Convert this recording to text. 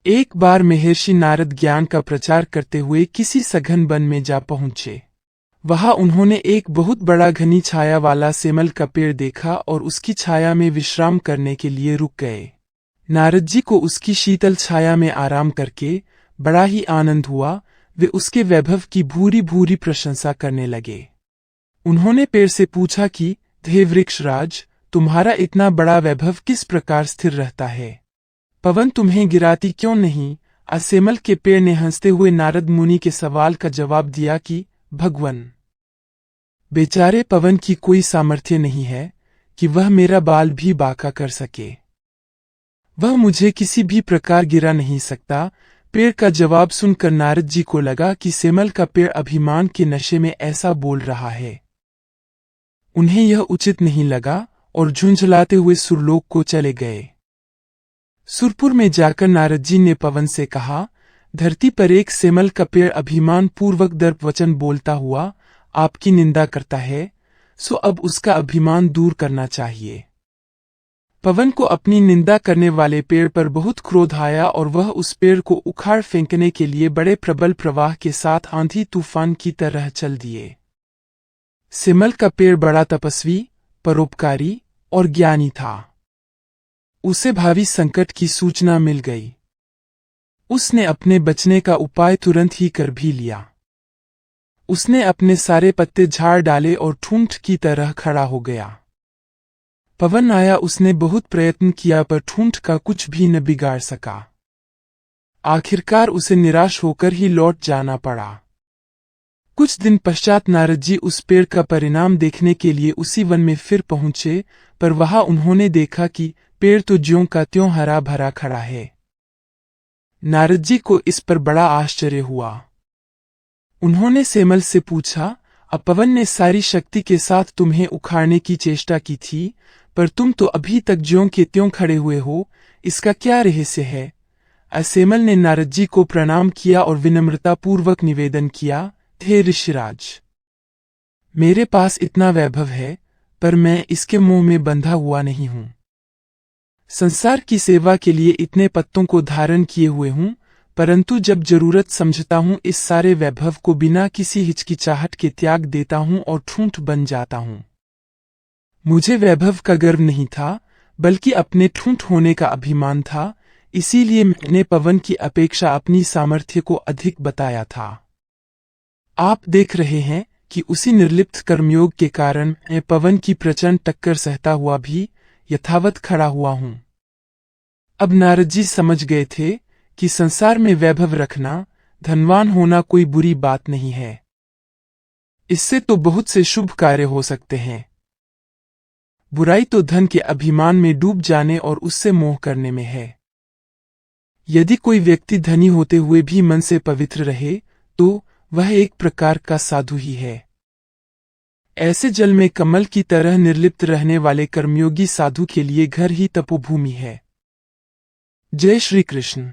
एक बार महर्षि नारद ज्ञान का प्रचार करते हुए किसी सघन वन में जा पहुंचे। वहां उन्होंने एक बहुत बड़ा घनी छाया वाला सेमल का पेड़ देखा और उसकी छाया में विश्राम करने के लिए रुक गए। नारद जी को उसकी शीतल छाया में आराम करके बड़ा ही आनंद हुआ। वे उसके वैभव की भूरी भूरी प्रशंसा करने लगे। उन्होंने पेड़ से पूछा कि हे वृक्षराज, तुम्हारा इतना बड़ा वैभव किस प्रकार स्थिर रहता है? पवन तुम्हें गिराती क्यों नहीं? असेमल के पेड़ ने हंसते हुए नारद मुनि के सवाल का जवाब दिया कि भगवन, बेचारे पवन की कोई सामर्थ्य नहीं है कि वह मेरा बाल भी बांका कर सके। वह मुझे किसी भी प्रकार गिरा नहीं सकता। पेड़ का जवाब सुनकर नारद जी को लगा कि सेमल का पेड़ अभिमान के नशे में ऐसा बोल रहा है। उन्हें यह उचित नहीं लगा और झुंझलाते हुए सुरलोक को चले गए। सुरपुर में जाकर नारद जी ने पवन से कहा, धरती पर एक सेमल का पेड़ अभिमान पूर्वक दर्प वचन बोलता हुआ आपकी निंदा करता है, सो अब उसका अभिमान दूर करना चाहिए। पवन को अपनी निंदा करने वाले पेड़ पर बहुत क्रोध आया और वह उस पेड़ को उखाड़ फेंकने के लिए बड़े प्रबल प्रवाह के साथ आंधी तूफान की तरह चल दिए। सेमल का पेड़ बड़ा तपस्वी, परोपकारी और ज्ञानी था। उसे भावी संकट की सूचना मिल गई। उसने अपने बचने का उपाय तुरंत ही कर भी लिया। उसने अपने सारे पत्ते झाड़ डाले और ठूंठ की तरह खड़ा हो गया। पवन आया, उसने बहुत प्रयत्न किया पर ठूंठ का कुछ भी न बिगाड़ सका। आखिरकार उसे निराश होकर ही लौट जाना पड़ा। कुछ दिन पश्चात नारद जी उस पेड़ का परिणाम देखने के लिए उसी वन में फिर पहुंचे, पर वहां उन्होंने देखा कि पेड़ तो ज्यों का त्यों हरा भरा खड़ा है। नारद जी को इस पर बड़ा आश्चर्य हुआ। उन्होंने सेमल से पूछा, अब पवन ने सारी शक्ति के साथ तुम्हें उखाड़ने की चेष्टा की थी, पर तुम तो अभी तक ज्यों के त्यों खड़े हुए हो, इसका क्या रहस्य है? असेमल ने नारद जी को प्रणाम किया और विनम्रतापूर्वक निवेदन किया, हे ऋषिराज, मेरे पास इतना वैभव है, पर मैं इसके मोह में बंधा हुआ नहीं हूं। संसार की सेवा के लिए इतने पत्तों को धारण किए हुए हूं, परंतु जब जरूरत समझता हूं इस सारे वैभव को बिना किसी हिचकिचाहट के त्याग देता हूं और ठूंठ बन जाता हूं। मुझे वैभव का गर्व नहीं था, बल्कि अपने ठूंठ होने का अभिमान था। इसीलिए मैंने पवन की अपेक्षा अपनी सामर्थ्य को अधिक बताया था। आप देख रहे हैं कि उसी निर्लिप्त कर्मयोग के कारण मैं पवन की प्रचंड टक्कर सहता हुआ भी यथावत खड़ा हुआ हूं। अब नारद जी समझ गए थे कि संसार में वैभव रखना, धनवान होना कोई बुरी बात नहीं है। इससे तो बहुत से शुभ कार्य हो सकते हैं। बुराई तो धन के अभिमान में डूब जाने और उससे मोह करने में है। यदि कोई व्यक्ति धनी होते हुए भी मन से पवित्र रहे, तो वह एक प्रकार का साधु ही है। ऐसे जल में कमल की तरह निर्लिप्त रहने वाले कर्मयोगी साधु के लिए घर ही तपोभूमि है। जय श्री कृष्ण।